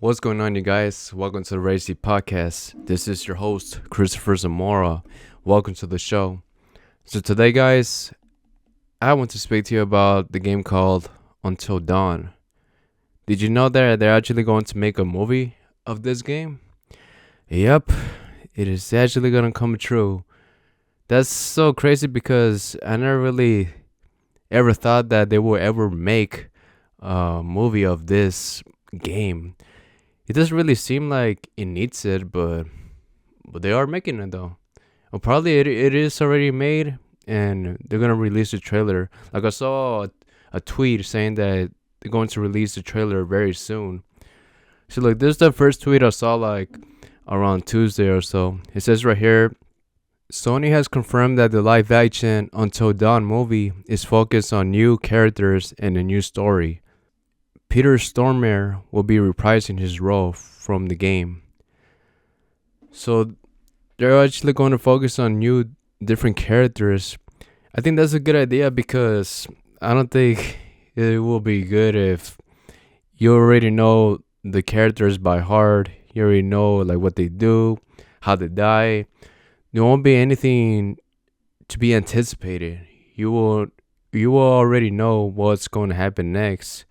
What's going on, you guys? Welcome to the Racy Podcast. This is your host, Cristopher Zamora. Welcome to the show. So today, guys, I want to speak to you about the game called Until Dawn. Did you know that they're actually going to make a movie of this game? Yep, it is actually going to come true. That's so crazy because I never really ever thought that they would ever make a movie of this game. It doesn't really seem like it needs it, but they are making it though. Well, probably it is already made, and they're gonna release the trailer. Like I saw a tweet saying that they're going to release the trailer very soon. So like this is the first tweet I saw like around Tuesday or so. It says right here, Sony has confirmed that the live action Until Dawn movie is focused on new characters and a new story. Peter Stormare will be reprising his role from the game. So they're actually going to focus on new different characters. I think that's a good idea because I don't think it will be good if you already know the characters by heart. You already know like what they do, how they die. There won't be anything to be anticipated. You will already know what's going to happen next.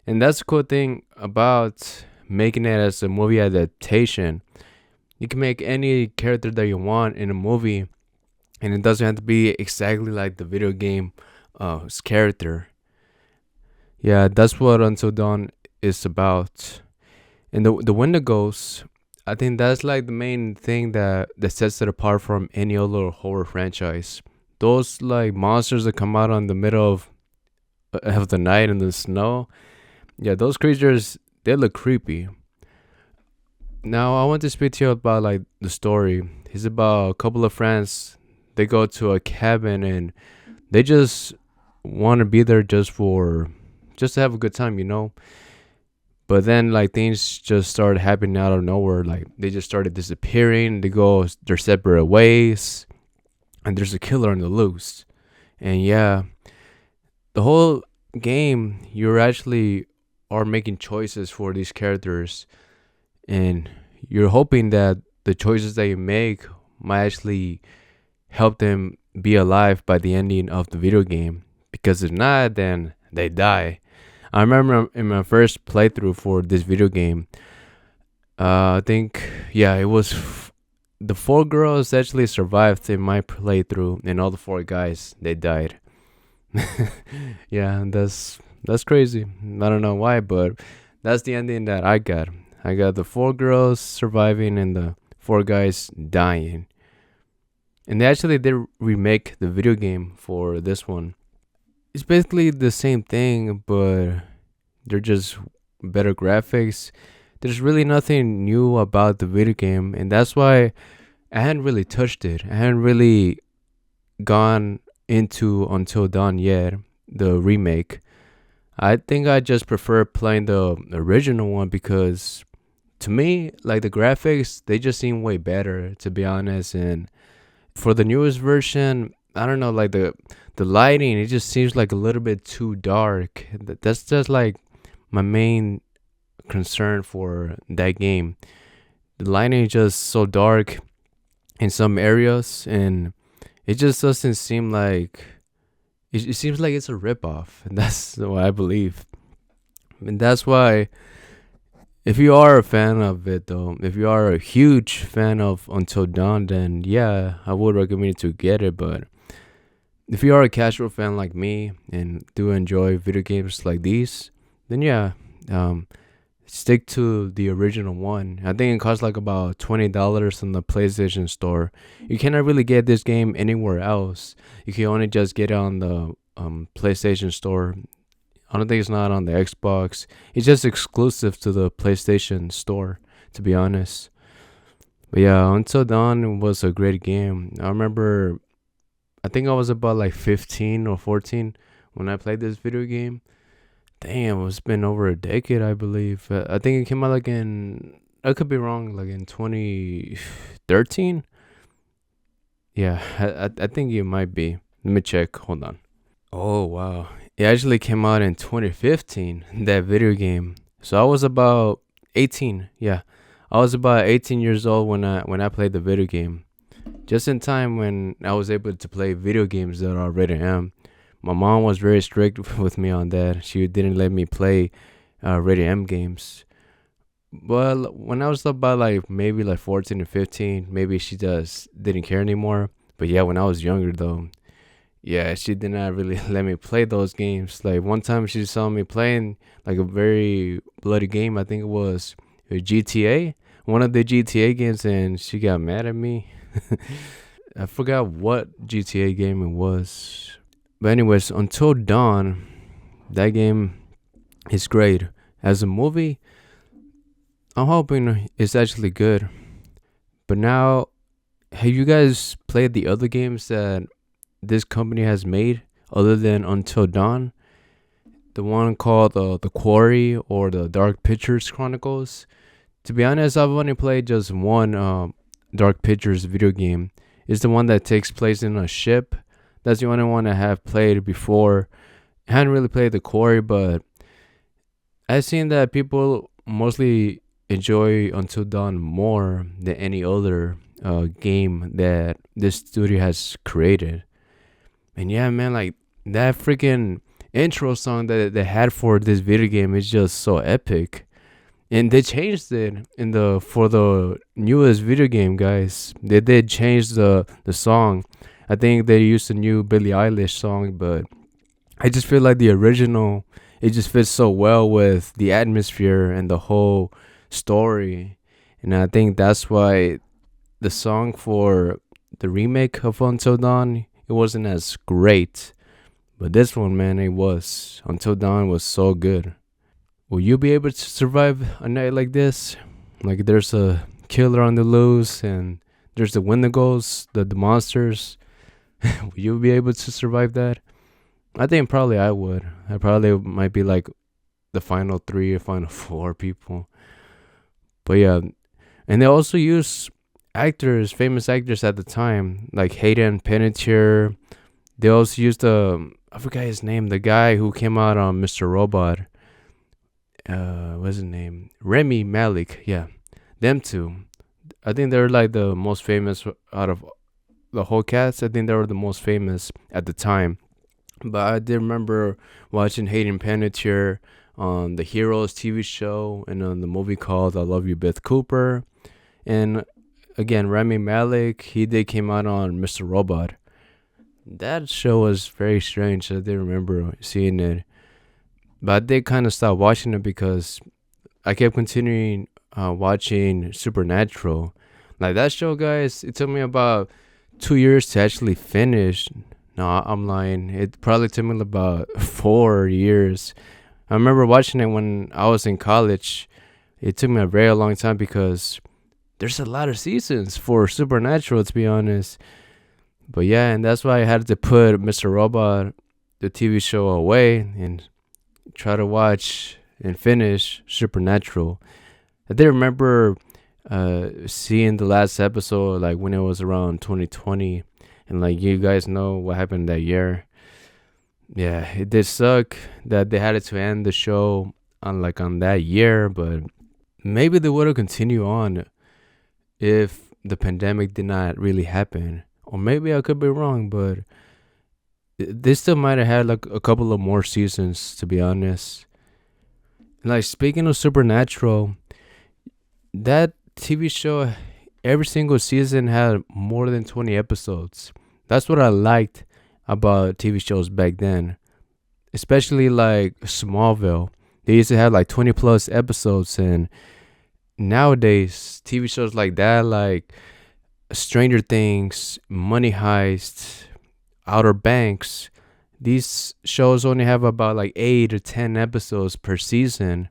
And that's the cool thing about making it as a movie adaptation. You can make any character that you want in a movie, and it doesn't have to be exactly like the video game character. Yeah, that's what Until Dawn is about. And the Wendigos, I think that's like the main thing that sets it apart from any other horror franchise. Those like monsters that come out on the middle of the night in the snow. Yeah, those creatures, they look creepy. Now, I want to speak to you about like the story. It's about a couple of friends. They go to a cabin and they just want to be there just to have a good time, you know. But then like things just started happening out of nowhere. Like they just started disappearing. They go their separate ways, and there's a killer on the loose. And yeah, the whole game, you're actually are making choices for these characters, and you're hoping that the choices that you make might actually help them be alive by the ending of the video game, because if not, then they die. I remember in my first playthrough for this video game, I think it was the four girls actually survived in my playthrough, and all the four guys, they died. Yeah, that's crazy. I don't know why, but that's the ending that I got. I got the four girls surviving and the four guys dying. And they actually did remake the video game for this one. It's basically the same thing, but they're just better graphics. There's really nothing new about the video game, and that's why I hadn't really touched it. I hadn't really gone into Until Dawn yet, the remake. I think I just prefer playing the original one because to me, like the graphics, they just seem way better, to be honest. And for the newest version, I don't know, like the lighting, it just seems like a little bit too dark. That's just like my main concern for that game. The lighting is just so dark in some areas, and it just doesn't seem like it seems like it's a ripoff, and that's what I believe. And that's why, if you are a fan of it, though, if you are a huge fan of Until Dawn, then yeah, I would recommend you to get it. But if you are a casual fan like me and do enjoy video games like these, then yeah, stick to the original one. I think it costs like about $20 in the PlayStation Store. You cannot really get this game anywhere else. You can only just get it on the PlayStation Store. I don't think it's not on the Xbox. It's just exclusive to the PlayStation Store, to be honest. But yeah, Until Dawn was a great game. I remember, I think I was about like 15 or 14 when I played this video game. Damn, it's been over a decade, I believe. I think it came out like I could be wrong, like in 2013. Yeah, I think it might be. Let me check. Hold on. Oh, wow. It actually came out in 2015, that video game. So I was about 18. Yeah, I was about 18 years old when I played the video game. Just in time when I was able to play video games that are rated M. My mom was very strict with me on that. She didn't let me play rated M games. Well, when I was about like maybe like 14 or 15, maybe she just didn't care anymore. But yeah, when I was younger though, yeah, she did not really let me play those games. Like one time she saw me playing like a very bloody game. I think it was GTA, one of the GTA games, and she got mad at me. I forgot what GTA game it was. But anyways, Until Dawn, that game is great. As a movie, I'm hoping it's actually good. But now, have you guys played the other games that this company has made other than Until Dawn? The one called the Quarry or the Dark Pictures Chronicles. To be honest, I've only played just one Dark Pictures video game. It's the one that takes place in a ship. That's the only one I have played before. I hadn't really played the Quarry, but I've seen that people mostly enjoy Until Dawn more than any other game that this studio has created. And yeah, man, like that freaking intro song that they had for this video game is just so epic. And they changed it in the for the newest video game, guys. They did change the song. I think they used a new Billie Eilish song, but I just feel like the original it just fits so well with the atmosphere and the whole story. And I think that's why the song for the remake of Until Dawn it wasn't as great. But this one, man, it was. Until Dawn was so good. Will you be able to survive a night like this? Like there's a killer on the loose and there's the Wendigos, the monsters. Will you be able to survive that? I think probably I would. I probably might be like the final three or final four people. But yeah, and they also use actors, famous actors at the time, like Hayden Panettiere. They also used I forgot his name, the guy who came out on Mr. Robot. What's his name? Remy Malik. Yeah, them two. I think they're like the most famous out of the whole cast. I think they were the most famous at the time. But I did remember watching Hayden Panettiere on the Heroes TV show and on the movie called I Love You, Beth Cooper. And again, Rami Malek, he did came out on Mr. Robot. That show was very strange. I did remember seeing it. But I did kind of stop watching it because I kept continuing watching Supernatural. Like that show, guys, it took me about 2 years to actually finish. No, I'm lying. It probably took me about 4 years. I remember watching it when I was in college. It took me a very long time because there's a lot of seasons for Supernatural, to be honest. But yeah, and that's why I had to put Mr. Robot, the TV show, away and try to watch and finish Supernatural. I did remember seeing the last episode like when it was around 2020, and like you guys know what happened that year. Yeah, it did suck that they had to end the show on that year, but maybe they would have continued on if the pandemic did not really happen. Or maybe I could be wrong, but they still might have had like a couple of more seasons, to be honest. Like speaking of Supernatural, that TV show, every single season had more than 20 episodes. That's what I liked about TV shows back then, especially like Smallville. They used to have like 20 plus episodes, and nowadays TV shows like that, like Stranger Things, Money Heist, Outer Banks, these shows only have about like 8 or 10 episodes per season.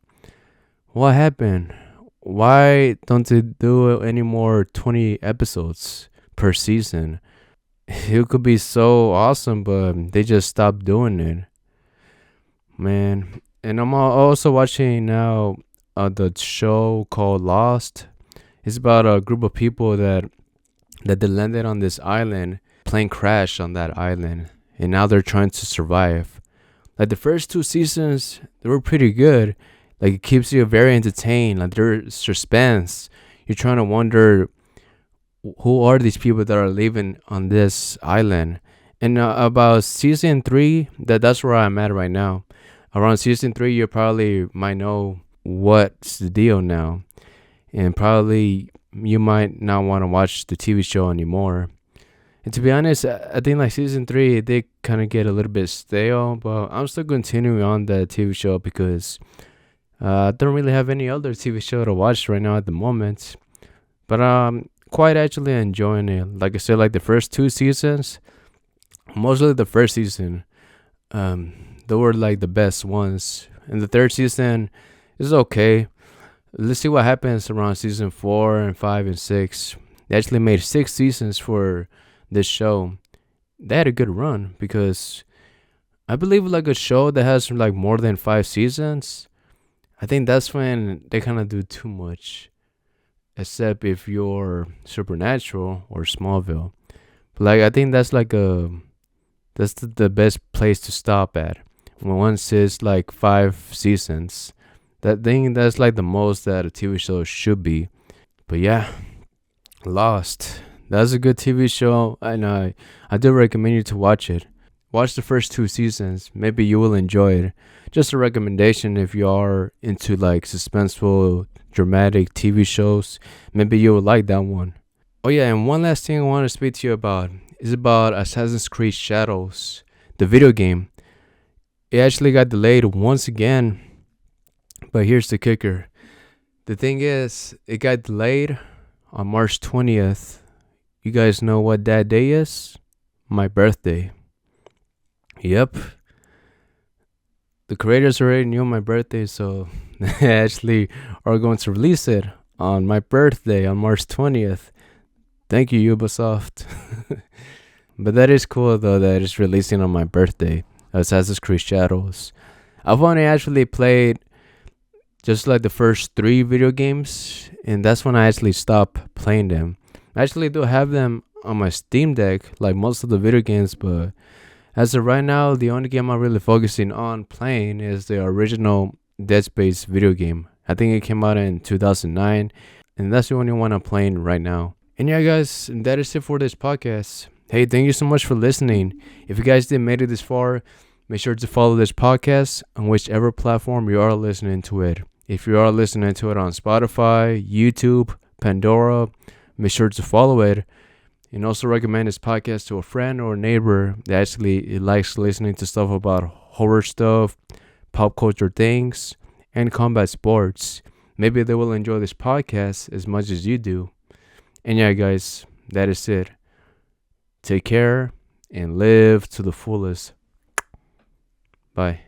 What happened? Why don't they do any more 20 episodes per season? It could be so awesome, but they just stopped doing it, man. And I'm also watching now the show called Lost. It's about a group of people that they landed on this island. Plane crashed on that island, and now they're trying to survive. Like the first two seasons, they were pretty good. Like it keeps you very entertained. Like there's suspense. You're trying to wonder who are these people that are living on this island. And about season three, that's where I'm at right now. Around season three, you probably might know what's the deal now, and probably you might not want to watch the TV show anymore. And to be honest, I think like season three, it did kind of get a little bit stale, but I'm still continuing on the TV show because I don't really have any other TV show to watch right now at the moment. But quite actually enjoying it. Like I said, like the first two seasons, mostly the first season, they were like the best ones. And the third season is okay. Let's see what happens around season 4 and 5 and 6. They actually made 6 seasons for this show. They had a good run because I believe like a show that has like more than 5 seasons, I think that's when they kind of do too much. Except if you're Supernatural or Smallville. But like I think that's the best place to stop at. When once it's like 5 seasons, that thing that's like the most that a TV show should be. But yeah, Lost. That's a good TV show, and I do recommend you to watch it. Watch the first 2 seasons. Maybe you will enjoy it. Just a recommendation if you are into like suspenseful, dramatic TV shows. Maybe you will like that one. Oh yeah, and one last thing I want to speak to you about is about Assassin's Creed Shadows, the video game. It actually got delayed once again, but here's the kicker. The thing is, it got delayed on March 20th. You guys know what that day is? My birthday. Yep. The creators already knew my birthday, so they actually are going to release it on my birthday on March 20th. Thank you, Ubisoft. But that is cool, though, that it's releasing on my birthday. Assassin's Creed Shadows. I've only actually played just like the first 3 video games, and that's when I actually stopped playing them. I actually do have them on my Steam Deck, like most of the video games, but as of right now, the only game I'm really focusing on playing is the original Dead Space video game. I think it came out in 2009, and that's the only one I'm playing right now. And yeah, guys, that is it for this podcast. Hey, thank you so much for listening. If you guys did made it this far, make sure to follow this podcast on whichever platform you are listening to it. If you are listening to it on Spotify, YouTube, Pandora, make sure to follow it. And also recommend this podcast to a friend or a neighbor that actually likes listening to stuff about horror stuff, pop culture things, and combat sports. Maybe they will enjoy this podcast as much as you do. And yeah, guys, that is it. Take care and live to the fullest. Bye.